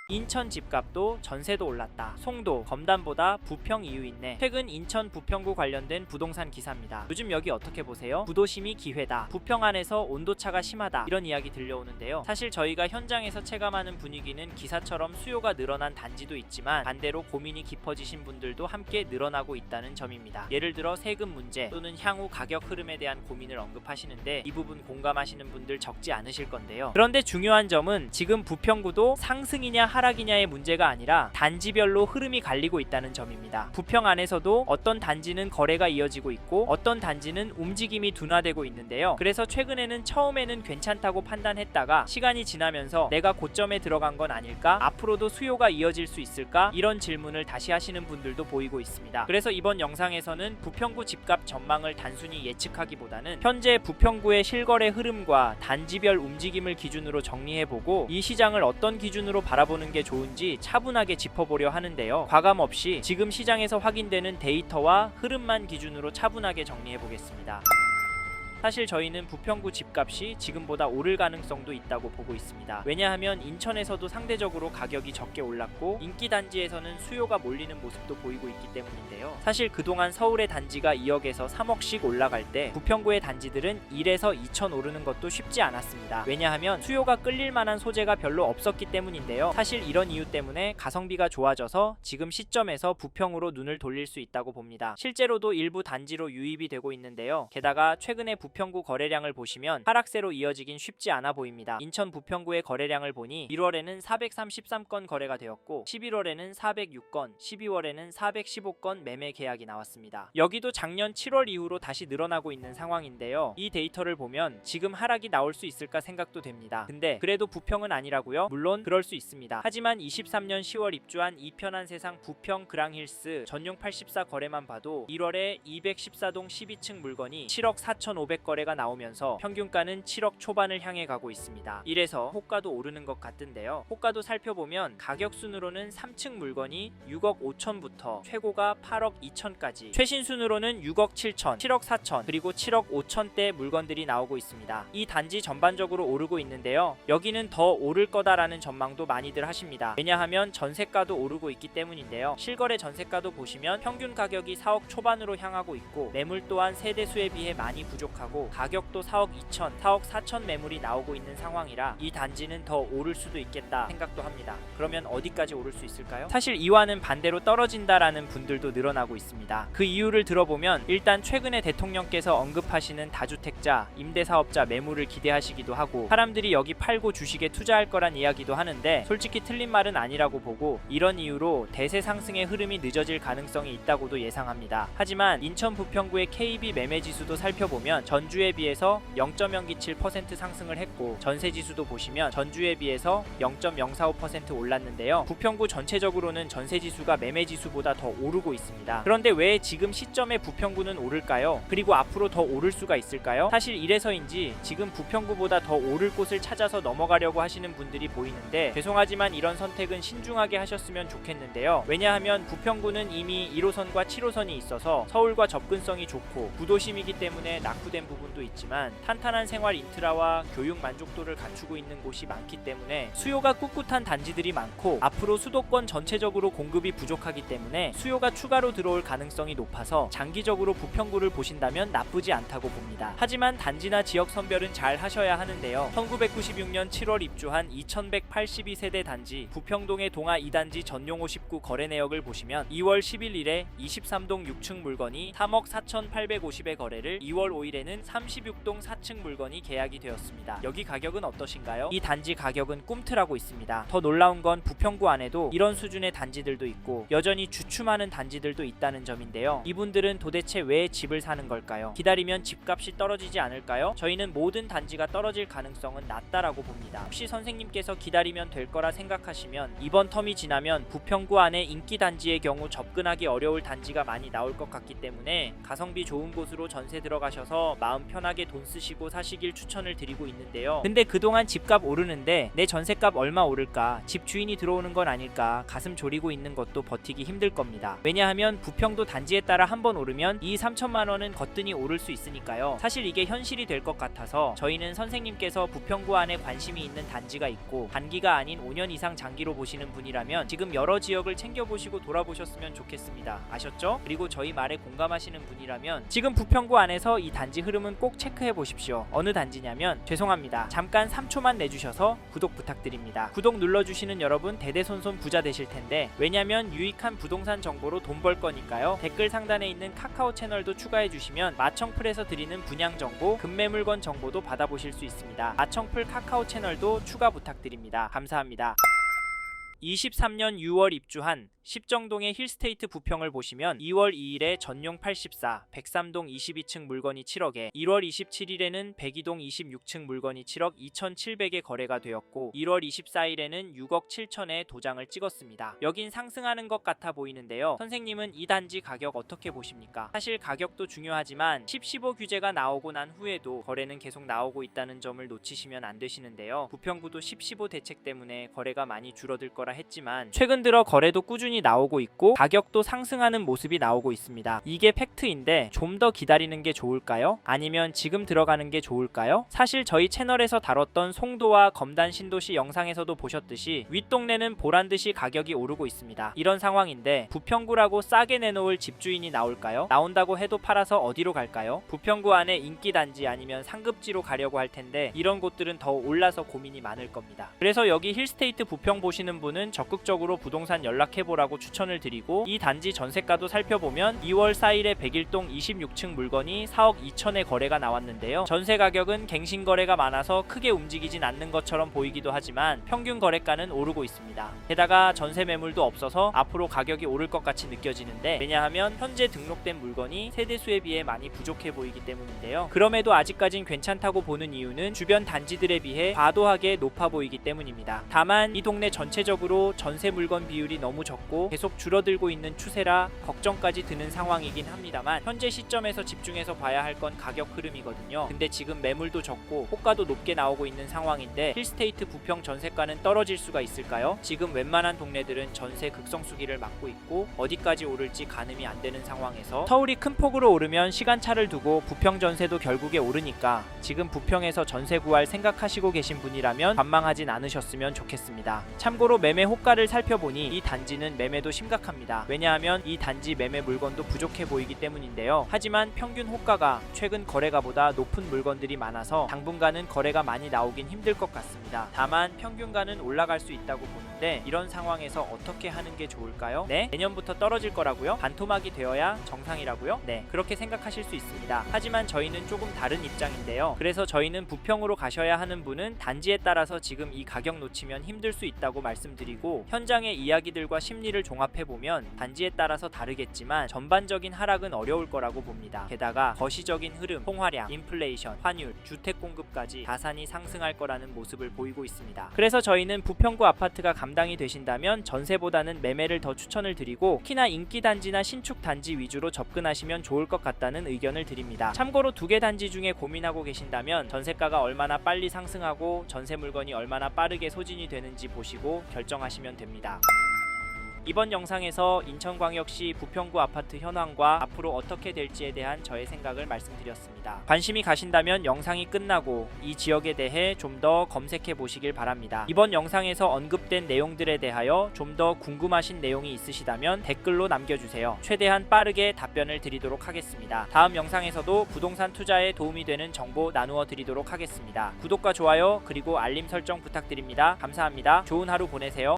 인천 집값도 전세도 올랐다. 송도, 검단보다 부평 이유 있네. 최근 인천 부평구 관련된 부동산 기사입니다. 요즘 여기 어떻게 보세요? 부도심이 기회다. 부평 안에서 온도차가 심하다. 이런 이야기 들려오는데요. 사실 저희가 현장에서 체감하는 분위기는 기사처럼 수요가 늘어난 단지도 있지만 반대로 고민이 깊어지신 분들도 함께 늘어나고 있다는 점입니다. 예를 들어 세금 문제 또는 향후 가격 흐름에 대한 고민을 언급하시는데 이 부분 공감하시는 분들 적지 않으실 건데요. 그런데 중요한 점은 지금 부평구도 상승이냐 하락이냐의 문제가 아니라 단지별로 흐름이 갈리고 있다는 점입니다. 부평 안에서도 어떤 단지는 거래가 이어지고 있고 어떤 단지는 움직임이 둔화되고 있는데요. 그래서 최근에는 처음에는 괜찮다고 판단했다가 시간이 지나면서 내가 고점에 들어간 건 아닐까? 앞으로도 수요가 이어질 수 있을까? 이런 질문을 다시 하시는 분들도 보이고 있습니다. 그래서 이번 영상에서는 부평구 집값 전망을 단순히 예측하기보다는 현재 부평구의 실거래 흐름과 단지별 움직임을 기준으로 정리해보고 이 시장을 어떤 기준으로 바라보는 게 좋은지 차분하게 짚어보려 하는데요. 과감 없이 지금 시장에서 확인되는 데이터와 흐름만 기준으로 차분하게 정리해보겠습니다. 사실 저희는 부평구 집값이 지금보다 오를 가능성도 있다고 보고 있습니다. 왜냐하면 인천에서도 상대적으로 가격이 적게 올랐고 인기 단지에서는 수요가 몰리는 모습도 보이고 있기 때문인데요. 사실 그동안 서울의 단지가 2억에서 3억씩 올라갈 때 부평구의 단지들은 1에서 2천 오르는 것도 쉽지 않았습니다. 왜냐하면 수요가 끌릴 만한 소재가 별로 없었기 때문인데요. 사실 이런 이유 때문에 가성비가 좋아져서 지금 시점에서 부평으로 눈을 돌릴 수 있다고 봅니다. 실제로도 일부 단지로 유입이 되고 있는데요. 게다가 최근에 부평구 거래량을 보시면 하락세로 이어지긴 쉽지 않아 보입니다. 인천 부평구의 거래량을 보니 1월에는 433건 거래가 되었고 11월에는 406건, 12월에는 415건 매매 계약이 나왔습니다. 여기도 작년 7월 이후로 다시 늘어나고 있는 상황인데요. 이 데이터를 보면 지금 하락이 나올 수 있을까 생각도 됩니다. 근데 그래도 부평은 아니라고요? 물론 그럴 수 있습니다. 하지만 23년 10월 입주한 이편한 세상 부평 그랑힐스 전용 84 거래만 봐도 1월에 214동 12층 물건이 7억 4,500 거래가 나오면서 평균가는 7억 초반을 향해 가고 있습니다. 이래서 호가도 오르는 것 같은데요. 호가도 살펴보면 가격 순으로는 3층 물건이 6억 5천부터 최고가 8억 2천까지, 최신 순으로는 6억 7천, 7억 4천, 그리고 7억 5천대 물건들이 나오고 있습니다. 이 단지 전반적으로 오르고 있는데요. 여기는 더 오를 거다라는 전망도 많이들 하십니다. 왜냐하면 전세가도 오르고 있기 때문인데요. 실거래 전세가도 보시면 평균 가격이 4억 초반으로 향하고 있고 매물 또한 세대수에 비해 많이 부족하고 가격도 4억 2천, 4억 4천 매물이 나오고 있는 상황이라 이 단지는 더 오를 수도 있겠다 생각도 합니다. 그러면 어디까지 오를 수 있을까요? 사실 이와는 반대로 떨어진다라는 분들도 늘어나고 있습니다. 그 이유를 들어보면 일단 최근에 대통령께서 언급하시는 다주택자, 임대사업자 매물을 기대하시기도 하고 사람들이 여기 팔고 주식에 투자할 거란 이야기도 하는데 솔직히 틀린 말은 아니라고 보고 이런 이유로 대세 상승의 흐름이 늦어질 가능성이 있다고도 예상합니다. 하지만 인천 부평구의 KB 매매지수도 살펴보면 전주에 비해서 0.027% 상승을 했고 전세지수도 보시면 전주에 비해서 0.045% 올랐는데요. 부평구 전체적으로는 전세지수가 매매지수보다 더 오르고 있습니다. 그런데 왜 지금 시점에 부평구는 오를까요? 그리고 앞으로 더 오를 수가 있을까요? 사실 이래서인지 지금 부평구보다 더 오를 곳을 찾아서 넘어가려고 하시는 분들이 보이는데 죄송하지만 이런 선택은 신중하게 하셨으면 좋겠는데요. 왜냐하면 부평구는 이미 1호선과 7호선이 있어서 서울과 접근성이 좋고 구도심이기 때문에 낙후된 부분도 있지만 탄탄한 생활 인프라와 교육 만족도를 갖추고 있는 곳이 많기 때문에 수요가 꿋꿋한 단지들이 많고 앞으로 수도권 전체적으로 공급이 부족하기 때문에 수요가 추가로 들어올 가능성이 높아서 장기적으로 부평구를 보신다면 나쁘지 않다고 봅니다. 하지만 단지나 지역 선별은 잘 하셔야 하는데요. 1996년 7월 입주한 2182세대 단지 부평동의 동아 2단지 전용 59 거래 내역을 보시면 2월 11일에 23동 6층 물건이 3억 4,850의 거래를 2월 5일에는 36동 4층 물건이 계약이 되었습니다. 여기 가격은 어떠신가요? 이 단지 가격은 꿈틀하고 있습니다. 더 놀라운 건 부평구 안에도 이런 수준의 단지들도 있고 여전히 주춤하는 단지들도 있다는 점인데요. 이분들은 도대체 왜 집을 사는 걸까요? 기다리면 집값이 떨어지지 않을까요? 저희는 모든 단지가 떨어질 가능성은 낮다라고 봅니다. 혹시 선생님께서 기다리면 될 거라 생각하시면 이번 텀이 지나면 부평구 안에 인기 단지의 경우 접근하기 어려울 단지가 많이 나올 것 같기 때문에 가성비 좋은 곳으로 전세 들어가셔서 마음 편히 편하게 돈 쓰시고 사시길 추천을 드리고 있는데요. 근데 그동안 집값 오르는데 내 전세값 얼마 오를까, 집 주인이 들어오는 건 아닐까 가슴 졸이고 있는 것도 버티기 힘들 겁니다. 왜냐하면 부평도 단지에 따라 한번 오르면 2-3천만 원은 거뜬히 오를 수 있으니까요. 사실 이게 현실이 될 것 같아서 저희는 선생님께서 부평구 안에 관심이 있는 단지가 있고 단기가 아닌 5년 이상 장기로 보시는 분이라면 지금 여러 지역을 챙겨보시고 돌아보셨으면 좋겠습니다. 아셨죠? 그리고 저희 말에 공감하시는 분이라면 지금 부평구 안에서 이 단지 흐름은 꼭 체크해 보십시오. 어느 단지냐면, 죄송합니다, 잠깐 3초만 내주셔서 구독 부탁드립니다. 구독 눌러주시는 여러분 대대손손 부자 되실 텐데, 왜냐면 유익한 부동산 정보로 돈 벌 거니까요. 댓글 상단에 있는 카카오 채널도 추가해 주시면 마청풀에서 드리는 분양 정보, 급매물건 정보도 받아보실 수 있습니다. 마청풀 카카오 채널도 추가 부탁드립니다. 감사합니다. 23년 6월 입주한 십정동의 힐스테이트 부평을 보시면 2월 2일에 전용 84, 103동 22층 물건이 7억에, 1월 27일에는 102동 26층 물건이 7억 2,700에 거래가 되었고 1월 24일에는 6억 7천에 도장을 찍었습니다. 여긴 상승하는 것 같아 보이는데요. 선생님은 이 단지 가격 어떻게 보십니까? 사실 가격도 중요하지만 10-15 규제가 나오고 난 후에도 거래는 계속 나오고 있다는 점을 놓치시면 안 되시는데요. 부평구도 10-15 대책 때문에 거래가 많이 줄어들 거라 했지만 최근 들어 거래도 꾸준히 나오고 있고 가격도 상승하는 모습이 나오고 있습니다. 이게 팩트인데 좀 더 기다리는 게 좋을까요? 아니면 지금 들어가는 게 좋을까요? 사실 저희 채널에서 다뤘던 송도와 검단 신도시 영상에서도 보셨듯이 윗동네는 보란듯이 가격이 오르고 있습니다. 이런 상황인데 부평구라고 싸게 내놓을 집주인이 나올까요? 나온다고 해도 팔아서 어디로 갈까요? 부평구 안에 인기단지 아니면 상급지로 가려고 할 텐데 이런 곳들은 더 올라서 고민이 많을 겁니다. 그래서 여기 힐스테이트 부평 보시는 분은 적극적으로 부동산 연락해보라고 추천을 드리고, 이 단지 전세가도 살펴보면 2월 4일에 101동 26층 물건이 4억 2천에 거래가 나왔는데요. 전세 가격은 갱신 거래가 많아서 크게 움직이진 않는 것처럼 보이기도 하지만 평균 거래가는 오르고 있습니다. 게다가 전세 매물도 없어서 앞으로 가격이 오를 것 같이 느껴지는데, 왜냐하면 현재 등록된 물건이 세대수에 비해 많이 부족해 보이기 때문인데요. 그럼에도 아직까진 괜찮다고 보는 이유는 주변 단지들에 비해 과도하게 높아 보이기 때문입니다. 다만 이 동네 전체적으로 전세 물건 비율이 너무 적고 계속 줄어들고 있는 추세라 걱정까지 드는 상황이긴 합니다만, 현재 시점에서 집중해서 봐야 할 건 가격 흐름이거든요. 근데 지금 매물도 적고 호가도 높게 나오고 있는 상황인데 힐스테이트 부평 전세가는 떨어질 수가 있을까요? 지금 웬만한 동네들은 전세 극성수기를 맞고 있고 어디까지 오를지 가늠이 안 되는 상황에서 서울이 큰 폭으로 오르면 시간차를 두고 부평 전세도 결국에 오르니까 지금 부평에서 전세 구할 생각하시고 계신 분이라면 관망하진 않으셨으면 좋겠습니다. 참고로 매매 호가를 살펴보니 이 단지는 매매도 심각합니다. 왜냐하면 이 단지 매매 물건도 부족해 보이기 때문인데요. 하지만 평균 호가가 최근 거래가보다 높은 물건들이 많아서 당분간은 거래가 많이 나오긴 힘들 것 같습니다. 다만 평균가는 올라갈 수 있다고 보는데, 이런 상황에서 어떻게 하는 게 좋을까요? 네? 내년부터 떨어질 거라고요? 반토막이 되어야 정상이라고요? 네, 그렇게 생각하실 수 있습니다. 하지만 저희는 조금 다른 입장인데요. 그래서 저희는 부평으로 가셔야 하는 분은 단지에 따라서 지금 이 가격 놓치면 힘들 수 있다고 말씀드리고, 현장의 이야기들과 심리를 종합해보면 단지에 따라서 다르겠지만 전반적인 하락은 어려울 거라고 봅니다. 게다가 거시적인 흐름, 통화량, 인플레이션, 환율, 주택 공급까지 다산이 상승할 거라는 모습을 보이고 있습니다. 그래서 저희는 부평구 아파트가 감당이 되신다면 전세보다는 매매를 더 추천을 드리고, 특히나 인기 단지나 신축 단지 위주로 접근하시면 좋을 것 같다는 의견을 드립니다. 참고로 두 개 단지 중에 고민하고 계신다면 전세가가 얼마나 빨리 상승하고 전세 물건이 얼마나 빠르게 소진이 되는지 보시고 결정하시면 됩니다. 이번 영상에서 인천광역시 부평구 아파트 현황과 앞으로 어떻게 될지에 대한 저의 생각을 말씀드렸습니다. 관심이 가신다면 영상이 끝나고 이 지역에 대해 좀 더 검색해 보시길 바랍니다. 이번 영상에서 언급된 내용들에 대하여 좀 더 궁금하신 내용이 있으시다면 댓글로 남겨주세요. 최대한 빠르게 답변을 드리도록 하겠습니다. 다음 영상에서도 부동산 투자에 도움이 되는 정보 나누어 드리도록 하겠습니다. 구독과 좋아요 그리고 알림 설정 부탁드립니다. 감사합니다. 좋은 하루 보내세요.